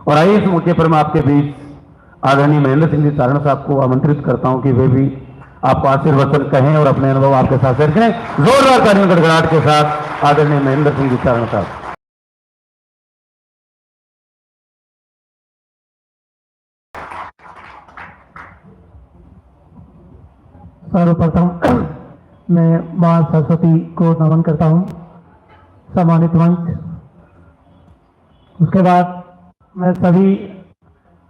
और आइए इस मौके पर मैं आपके बीच आदरणीय महेंद्र सिंह जी चारण साहब को आमंत्रित करता हूं कि वे भी आपको आशीर्वचन कहें और अपने अनुभव आपके साथ शेयर करें। जोरदार तालियों गड़गड़ाहट के साथ आदरणीय महेंद्र सिंह जी चारण साहब। सर्वप्रथम मैं मां सरस्वती को नमन करता हूं, सम्मानित मंच। उसके बाद मैं सभी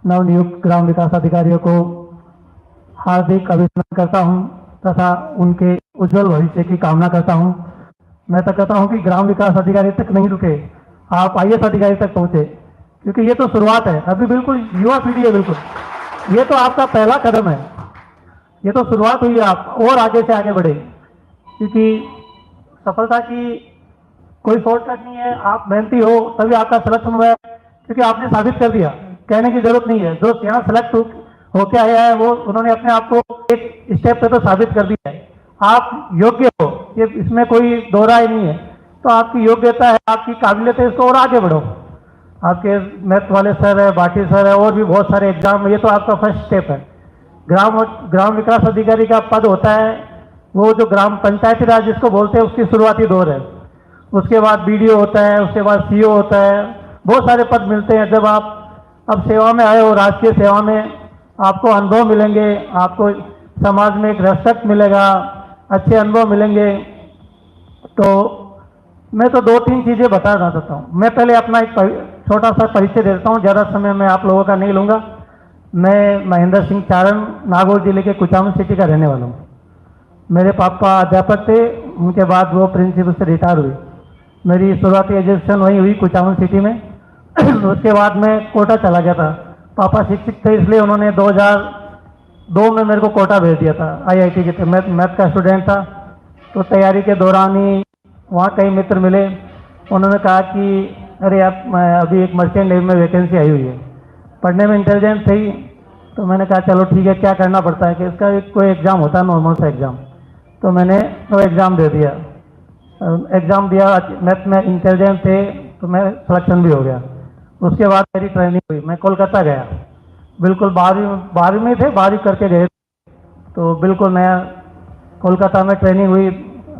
नवनियुक्त ग्राम विकास अधिकारियों को हार्दिक अभिनंदन करता हूं तथा उनके उज्जवल भविष्य की कामना करता हूं। मैं तो कहता हूं कि ग्राम विकास अधिकारी तक नहीं रुके, आप आईएएस अधिकारी तक पहुंचे, क्योंकि ये तो शुरुआत है। अभी बिल्कुल युवा पीढ़ी है, बिल्कुल ये तो आपका पहला कदम है, ये तो शुरुआत हुई है। आप और आगे से आगे बढ़े, क्योंकि सफलता की कोई शॉर्टकट नहीं है। आप मेहनती हो तभी आपका सिलेक्शन हुआ है, क्योंकि आपने साबित कर दिया, कहने की जरूरत नहीं है। जो यहाँ सेलेक्ट होके आया है वो उन्होंने अपने आप को एक स्टेप पे तो साबित कर दिया है। आप योग्य हो, ये इसमें कोई दो राय नहीं है। तो आपकी योग्यता है, आपकी काबिलियत है, इसको और आगे बढ़ो। आपके मैथ वाले सर है, बाटी सर है, और भी बहुत सारे एग्जाम है, ये तो आपका फर्स्ट स्टेप है। ग्राम विकास अधिकारी का पद होता है वो जो ग्राम पंचायती राज जिसको बोलते हैं, उसकी शुरुआती दौर है। उसके बाद बीडीओ होता है, उसके बाद सीओ होता है, बहुत सारे पद मिलते हैं। जब आप अब सेवा में आए हो, राजकीय सेवा में, आपको अनुभव मिलेंगे, आपको समाज में एक रेस्पेक्ट मिलेगा, अच्छे अनुभव मिलेंगे। तो मैं तो दो तीन चीज़ें बताना चाहता हूँ। मैं पहले अपना एक छोटा सा परिचय देता हूँ, ज़्यादा समय मैं आप लोगों का नहीं लूँगा। मैं महेंद्र सिंह चारण नागौर जिले के कुचामन सिटी का रहने वाला हूँ। मेरे पापा अध्यापक थे, उनके बाद वो प्रिंसिपल से रिटायर हुए। मेरी शुरुआती एजुकेशन वहीं हुई कुचामन सिटी में। उसके बाद मैं कोटा चला गया था। पापा शिक्षक थे, इसलिए उन्होंने 2002 में मेरे को कोटा भेज दिया था। आईआईटी के मैथ का स्टूडेंट था, तो तैयारी के दौरान ही वहाँ कई मित्र मिले। उन्होंने कहा कि अरे आप अभी एक मर्चेंट नेवी में वैकेंसी आई हुई है, पढ़ने में इंटेलिजेंट थी। तो मैंने कहा चलो ठीक है, क्या करना पड़ता है कि इसका कोई एग्ज़ाम होता है, नॉर्मल सा एग्ज़ाम। तो मैंने वो एग्ज़ाम दे दिया। एग्ज़ाम दिया, मैथ में इंटेलिजेंट थे, तो मैं सिलेक्शन भी हो गया। उसके बाद मेरी ट्रेनिंग हुई, मैं कोलकाता गया। बिल्कुल 12वीं में थे, 12वीं करके गए, तो बिल्कुल नया कोलकाता में ट्रेनिंग हुई,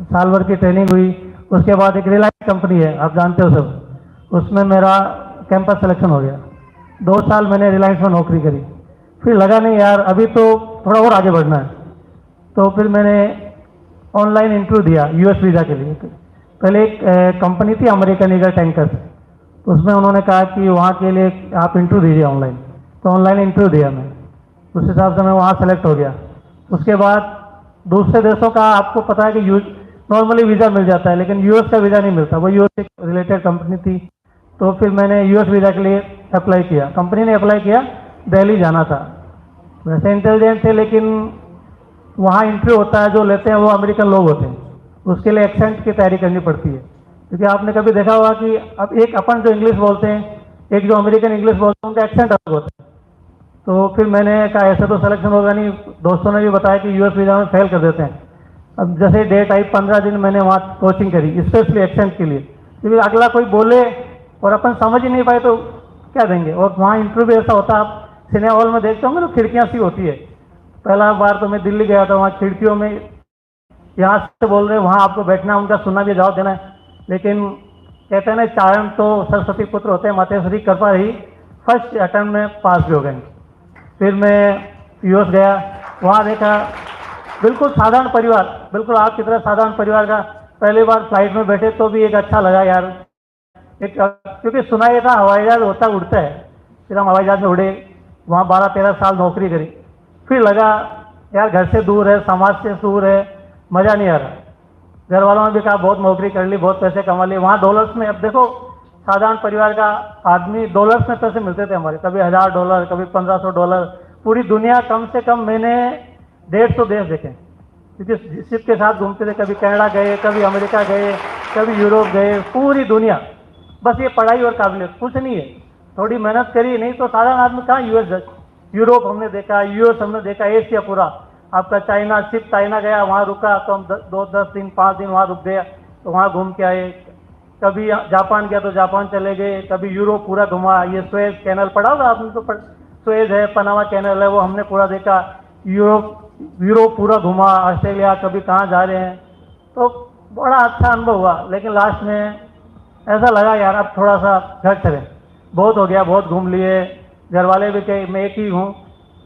साल भर की ट्रेनिंग हुई। उसके बाद एक रिलायंस कंपनी है, आप जानते हो सब, उसमें मेरा कैंपस सिलेक्शन हो गया। 2 साल मैंने रिलायंस में नौकरी करी। फिर लगा नहीं यार, अभी तो थोड़ा और आगे बढ़ना है। तो फिर मैंने ऑनलाइन इंटरव्यू दिया यूएस वीज़ा के लिए। पहले एक कंपनी थी अमेरिकन ईगल टैंकर्स, तो उसमें उन्होंने कहा कि वहाँ के लिए आप इंटरव्यू दीजिए ऑनलाइन। तो ऑनलाइन इंटरव्यू दिया मैं, उस हिसाब से मैं वहाँ सेलेक्ट हो गया। उसके बाद दूसरे देशों का आपको पता है कि नॉर्मली वीज़ा मिल जाता है, लेकिन यूएस का वीज़ा नहीं मिलता। वो यूएस से रिलेटेड कंपनी थी, तो फिर मैंने यूएस वीज़ा के लिए अप्लाई किया। कंपनी ने अप्लाई किया, दिल्ली जाना था। वैसे इंटेलिजेंट थे, लेकिन वहाँ इंटरव्यू होता है, जो लेते हैं वो अमेरिकन लोग होते हैं, उसके लिए एक्सेंट की तैयारी करनी पड़ती है। क्योंकि आपने कभी देखा होगा कि अब एक अपन जो इंग्लिश बोलते हैं, एक जो अमेरिकन इंग्लिश बोलते हैं, उनका एक्सेंट अलग होता है। तो फिर मैंने कहा ऐसे तो सिलेक्शन होगा नहीं। दोस्तों ने भी बताया कि यूएस वीज़ा में फेल कर देते हैं। अब जैसे डेट आई, 15 दिन मैंने वहाँ कोचिंग करी स्पेशली एक्सेंट के लिए, क्योंकि अगला कोई बोले और अपन समझ ही नहीं पाए तो क्या देंगे। और वहाँ इंटरव्यू भी ऐसा होता है, आप सिनेमा हॉल में देखते होंगे तो खिड़कियाँ सी होती है। पहला बार तो मैं दिल्ली गया था, वहाँ खिड़कियों में यहाँ से बोल रहे हैं, वहाँ आपको बैठना, उनका सुनना भी, जवाब देना है। लेकिन कहते हैं ना, चारण तो सरस्वती पुत्र होते हैं, मातेश्वरी कृपा रही, फर्स्ट अटेम्प्ट में पास भी हो गए। फिर मैं यूएस गया, वहाँ देखा बिल्कुल साधारण परिवार, बिल्कुल आपकी तरह साधारण परिवार का। पहली बार फ्लाइट में बैठे तो भी एक अच्छा लगा यार, एक क्योंकि सुना ये था हवाई जहाज होता उड़ता है। फिर हम हवाई जहाज में उड़े, वहाँ 12-13 साल नौकरी करी। फिर लगा यार घर से दूर है, समाज से दूर है, मज़ा नहीं आ रहा। घर वालों ने भी कहा बहुत नौकरी कर ली, बहुत पैसे कमा लिए। वहाँ डॉलर्स में, अब देखो साधारण परिवार का आदमी, डॉलर्स में पैसे मिलते थे हमारे, कभी $1000, कभी $1500। पूरी दुनिया कम से कम मैंने 150 देश देखे, क्योंकि शिप के साथ घूमते थे। कभी कनाडा गए, कभी अमेरिका गए, कभी यूरोप गए, पूरी दुनिया। बस ये पढ़ाई और काबिलियत, कुछ नहीं है। थोड़ी मेहनत करी, नहीं तो साधारण आदमी कहाँ यूरोप हमने देखा, यूएस हमने देखा, एशिया पूरा। आपका चाइना, शिप चाइना गया, वहाँ रुका तो हम 2-10 दिन 5 दिन वहाँ रुक गया, तो वहाँ घूम के आए। कभी जापान गया तो जापान चले गए, कभी यूरोप पूरा घुमा। ये सुएज कैनल पढ़ा होगा आपने तो सुएज है, पनामा कैनल है, वो हमने पूरा देखा। यूरोप पूरा घुमा, ऑस्ट्रेलिया, कभी कहाँ जा रहे हैं। तो बड़ा अच्छा अनुभव हुआ। लेकिन लास्ट में ऐसा लगा यार अब थोड़ा सा घर चले, बहुत हो गया, बहुत घूम लिए। घर वाले भी कहे मैं एक ही हूँ।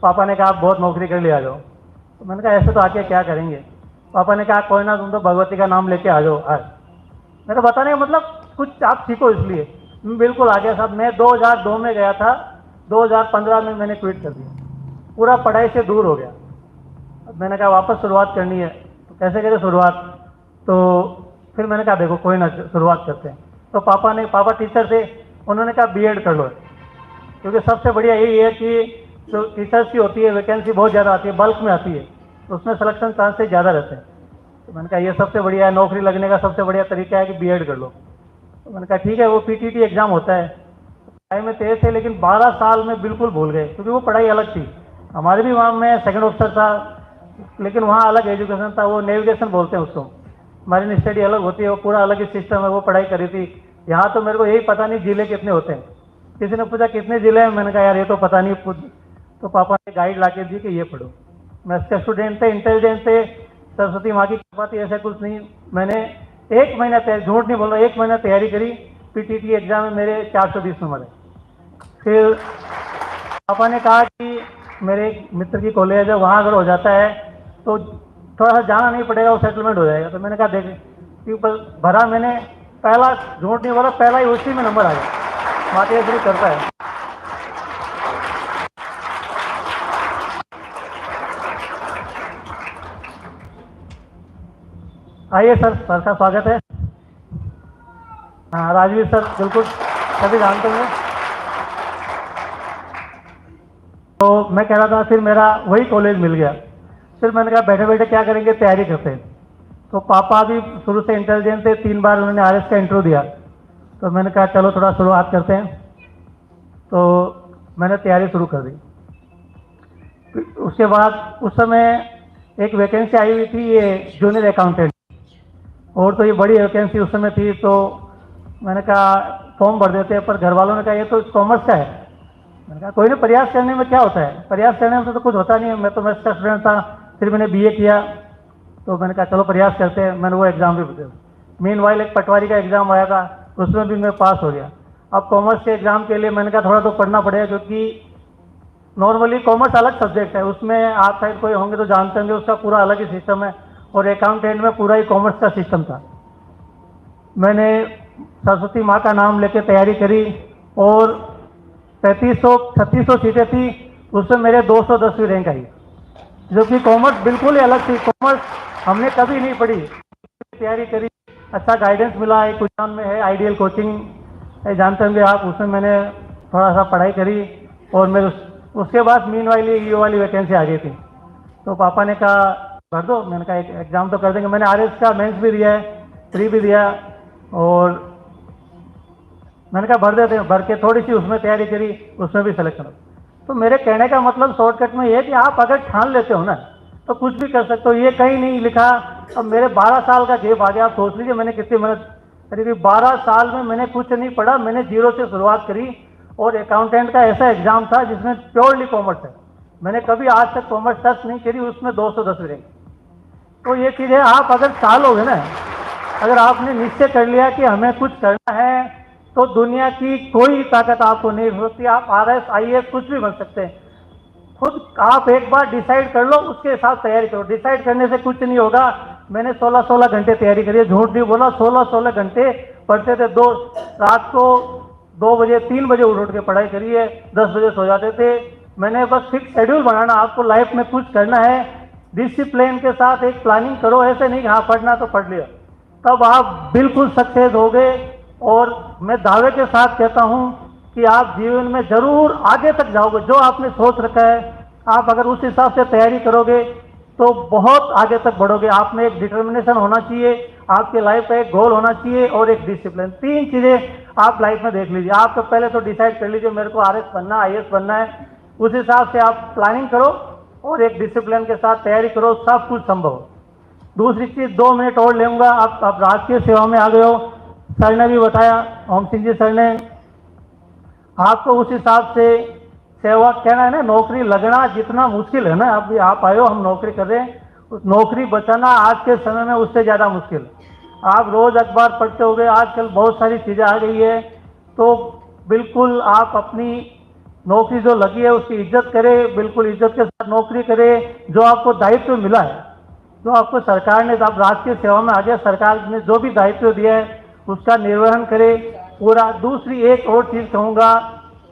पापा ने कहा आप बहुत नौकरी कर ले, आ जाओ। तो मैंने कहा ऐसे तो आके क्या करेंगे। पापा ने कहा कोई ना, तुम तो भगवती का नाम लेके आ जाओ आज। मेरा बताने का मतलब कुछ आप सीखो, इसलिए मैं बिल्कुल आ गया साहब। मैं 2002 में गया था, 2015 में मैंने क्विट कर दिया, पूरा पढ़ाई से दूर हो गया। अब मैंने कहा वापस शुरुआत करनी है, तो कैसे करें शुरुआत। तो फिर मैंने कहा देखो कोई ना, शुरुआत करते हैं। तो पापा टीचर थे, उन्होंने कहा बीएड कर लो, क्योंकि सबसे बढ़िया यही है कि जो टीचर्स की होती है वैकेंसी बहुत ज़्यादा आती है, बल्क में आती है, तो उसमें सिलेक्शन चांसेस ज़्यादा रहते हैं। तो मैंने कहा ये सबसे बढ़िया है, नौकरी लगने का सबसे बढ़िया तरीका है कि बीएड कर लो। तो मैंने कहा ठीक है। वो पीटीटी एग्जाम होता है, पढ़ाई में तेज थे, लेकिन 12 साल में बिल्कुल भूल गए, क्योंकि वो पढ़ाई अलग थी। हमारे भी वहाँ में सेकंड ऑफिसर था, लेकिन वहाँ अलग एजुकेशन था, वो नेविगेशन बोलते हैं उसको। मरीन स्टडी अलग होती है, वो पूरा अलग ही सिस्टम है, वो पढ़ाई करी थी। यहाँ तो मेरे को यही पता नहीं जिले कितने होते हैं। किसी ने पूछा कितने जिले हैं, मैंने कहा यार ये तो पता नहीं। तो पापा ने गाइड ला के दी कि ये पढ़ो। मैं इसके स्टूडेंट थे, इंटेलिजेंट थे, सरस्वती माँ की कृपा थी, ऐसा कुछ नहीं। मैंने 1 महीना तैयारी, झूठ नहीं बोल रहा, 1 महीना तैयारी करी। पीटीटी एग्जाम में मेरे 420 नंबर है। फिर पापा ने कहा कि मेरे एक मित्र की कॉलेज है, वहाँ अगर हो जाता है तो थोड़ा सा जाना नहीं पड़ेगा, वो सेटलमेंट हो जाएगा। तो मैंने कहा देख, क्योंकि भरा मैंने, पहला झूठ नहीं बोला, पहला ही उसी में नंबर आ गया। माता श्री करता है। आइए सर का स्वागत है। हाँ राजवीर सर, बिल्कुल सभी जानते होंगे। तो मैं कह रहा था, फिर मेरा वही कॉलेज मिल गया। फिर मैंने कहा बैठे बैठे क्या करेंगे, तैयारी करते हैं। तो पापा भी शुरू से इंटेलिजेंट थे, 3 बार उन्होंने आरएस का इंटरव्यू दिया। तो मैंने कहा चलो थोड़ा शुरुआत करते हैं। तो मैंने तैयारी शुरू कर दी। उसके बाद उस समय एक वैकेंसी आई हुई थी, ये जूनियर अकाउंटेंट, और तो ये बड़ी वैकेंसी उस समय थी। तो मैंने कहा फॉर्म भर देते हैं, पर घर वालों ने कहा ये तो कॉमर्स का है। मैंने कहा कोई नहीं, प्रयास करने में क्या होता है, प्रयास करने में तो कुछ होता नहीं है। मैं तो मैथ्स का स्टूडेंट था, फिर मैंने बीए किया। तो मैंने कहा चलो प्रयास करते हैं। मैंने वो एग्ज़ाम भी दिया। मीनवाइल एक पटवारी का एग्ज़ाम आया था, उसमें भी मैं पास हो गया। अब कॉमर्स के एग्ज़ाम के लिए मैंने कहा थोड़ा तो पढ़ना पड़ेगा, क्योंकि नॉर्मली कॉमर्स अलग सब्जेक्ट है, उसमें आप शायद कोई होंगे तो जानते होंगे, उसका पूरा अलग ही सिस्टम है। और अकाउंटेंट में पूरा ही कॉमर्स का सिस्टम था। मैंने सरस्वती माँ का नाम लेके तैयारी करी, और 3600 सीटें थी, उसमें मेरे 210वीं रैंक आई, जो कि कॉमर्स बिल्कुल ही अलग थी। कॉमर्स हमने कभी नहीं पढ़ी, तैयारी करी, अच्छा गाइडेंस मिला। एक उज्जैन में है आइडियल कोचिंग, जानते होंगे आप, उसमें मैंने थोड़ा सा पढ़ाई करी। और मैं उसके बाद मीनवाइल ये वाली वैकेंसी आ गई थी। तो पापा ने कहा भर दो। मैंने कहा एक एग्ज़ाम तो कर देंगे। मैंने आरएस का मेंस भी दिया है, प्री भी दिया, और मैंने कहा भर देते हैं। भर के थोड़ी सी उसमें तैयारी करी, उसमें भी सिलेक्शन हो। तो मेरे कहने का मतलब शॉर्टकट में ये है कि आप अगर ठान लेते हो ना, तो कुछ भी कर सकते हो। ये कहीं नहीं लिखा। अब मेरे 12 साल का गैप आ गया। आप सोच लीजिए मैंने कितनी मेहनत करी। 12 साल में मैंने कुछ नहीं पढ़ा, मैंने जीरो से शुरुआत करी। और अकाउंटेंट का ऐसा एग्जाम था जिसमें प्योरली कॉमर्स है। मैंने कभी आज तक कॉमर्स टच नहीं करी, उसमें 210 रैंक। तो ये चीज़ है, आप अगर चालोगे ना, अगर आपने निश्चय कर लिया कि हमें कुछ करना है, तो दुनिया की कोई ताकत आपको नहीं होती। आप आरएस आईएएस कुछ भी बन सकते हैं। खुद आप एक बार डिसाइड कर लो, उसके हिसाब तैयारी करो। डिसाइड करने से कुछ नहीं होगा। मैंने 16-16 घंटे तैयारी करी है, झूठ नहीं बोला। 16-16 घंटे पढ़ते थे। रात को 2 बजे 3 बजे उठ के पढ़ाई करी है, 10 बजे सो जाते थे। मैंने बस फिक्स शेड्यूल बनाना, आपको लाइफ में कुछ करना है, डिसिप्लिन के साथ एक प्लानिंग करो। ऐसे नहीं कि हाँ पढ़ना तो पढ़ लिया, तब आप बिल्कुल सक्सेस हो गए। और मैं दावे के साथ कहता हूं कि आप जीवन में जरूर आगे तक जाओगे। जो आपने सोच रखा है, आप अगर उस हिसाब से तैयारी करोगे तो बहुत आगे तक बढ़ोगे। आप में एक डिटर्मिनेशन होना चाहिए, आपके लाइफ का एक गोल होना चाहिए, और एक डिसिप्लिन। 3 चीजें आप लाइफ में देख लीजिए। आप तो पहले तो डिसाइड कर लीजिए मेरे को आरएस बनना, आईएएस बनना है। उस हिसाब से आप प्लानिंग करो और एक डिसिप्लिन के साथ तैयारी करो, सब कुछ संभव हो। दूसरी चीज 2 मिनट और लेऊंगा। आप राजकीय सेवा में आ गए हो, सर ने भी बताया, ओम सिंह जी सर ने, आपको उस हिसाब से सेवा कहना है ना, नौकरी लगना जितना मुश्किल है ना, अभी आप आए हो, हम नौकरी कर रहे हैं, उस नौकरी बचाना आज के समय में उससे ज़्यादा मुश्किल। आप रोज़ अखबार पढ़ते होगे, आजकल बहुत सारी चीज़ें आ गई है, तो बिल्कुल आप अपनी नौकरी जो लगी है उसकी इज्जत करें, बिल्कुल इज्जत के साथ नौकरी करें। जो आपको दायित्व मिला है, जो आपको सरकार ने, आप राष्ट्रीय सेवा में आ गया, सरकार ने जो भी दायित्व दिया है उसका निर्वहन करें पूरा। दूसरी एक और चीज़ कहूँगा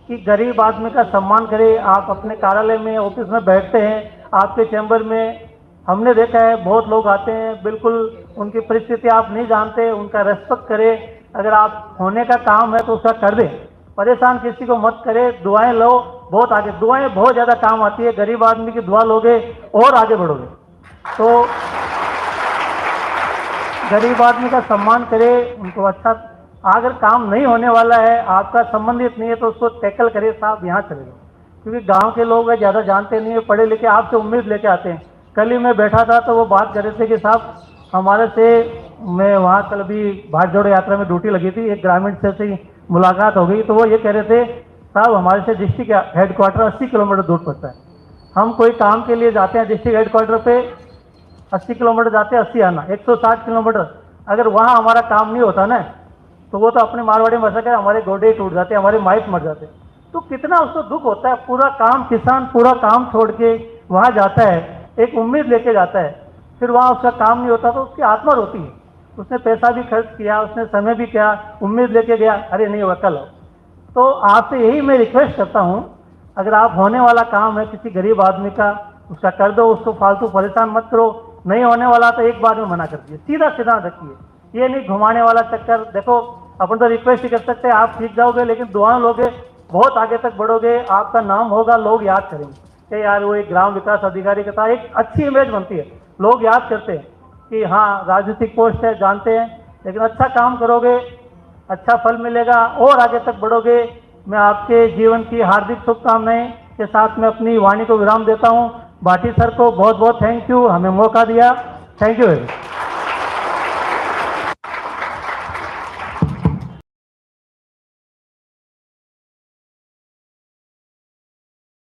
कि गरीब आदमी का सम्मान करें। आप अपने कार्यालय में, ऑफिस में बैठते हैं, आपके चैम्बर में हमने देखा है बहुत लोग आते हैं, बिल्कुल उनकी परिस्थिति आप नहीं जानते, उनका रेस्पेक्ट करें। अगर आप होने का काम है तो उसका कर दें, परेशान किसी को मत करें। दुआएं लो, बहुत आगे, दुआएं बहुत ज़्यादा काम आती है। गरीब आदमी की दुआ लोगे और आगे बढ़ोगे। तो गरीब आदमी का सम्मान करें, उनको अच्छा, अगर काम नहीं होने वाला है, आपका संबंधित नहीं है, तो उसको टैकल करें, साहब यहाँ चले जाओ। क्योंकि गांव के लोग हैं, ज़्यादा जानते नहीं है, पढ़े लिखे, आपसे उम्मीद लेके आते हैं। कल ही मैं बैठा था तो वो बात कर रहे थे कि साहब हमारे से, मैं वहाँ कल भी भारत जोड़ो यात्रा में ड्यूटी लगी थी, एक ग्रामीण से ही मुलाकात हो गई, तो वो ये कह रहे थे, साहब हमारे से डिस्ट्रिक्ट हेडक्वार्टर 80 किलोमीटर दूर पड़ता है। हम कोई काम के लिए जाते हैं डिस्ट्रिक्ट हेडक्वार्टर पे, 80 किलोमीटर जाते हैं, 80 आना, 160 किलोमीटर। अगर वहाँ हमारा काम नहीं होता ना, तो वो तो अपने मारवाड़ी में सके, हमारे गोडे टूट जाते, हमारे माइट मर जाते। तो कितना उसको दुख होता है। पूरा काम, किसान पूरा काम छोड़ के वहाँ जाता है, एक उम्मीद लेके जाता है, फिर वहाँ उसका काम नहीं होता तो उसकी आत्मा रोती है। उसने पैसा भी खर्च किया, उसने समय भी किया, उम्मीद लेके गया, अरे नहीं होगा कल हो। तो आपसे यही मैं रिक्वेस्ट करता हूँ, अगर आप होने वाला काम है किसी गरीब आदमी का, उसका कर दो, उसको फालतू परेशान मत करो। नहीं होने वाला तो एक बार में मना कर दिए, सीधा सीधा रखिए, ये नहीं घुमाने वाला चक्कर। देखो अपन तो रिक्वेस्ट ही कर सकते हैं, आप सीख जाओगे, लेकिन दुआ लोगे, बहुत आगे तक बढ़ोगे, आपका नाम होगा, लोग याद करेंगे कि यार वो एक ग्राम विकास अधिकारी का था, एक अच्छी इमेज बनती है, लोग याद करते हैं कि हाँ राजनीतिक पोस्ट है, जानते हैं, लेकिन अच्छा काम करोगे, अच्छा फल मिलेगा और आगे तक बढ़ोगे। मैं आपके जीवन की हार्दिक शुभकामनाएं के साथ मैं अपनी वाणी को विराम देता हूं। भाटी सर को बहुत बहुत थैंक यू, हमें मौका दिया। Thank you very much.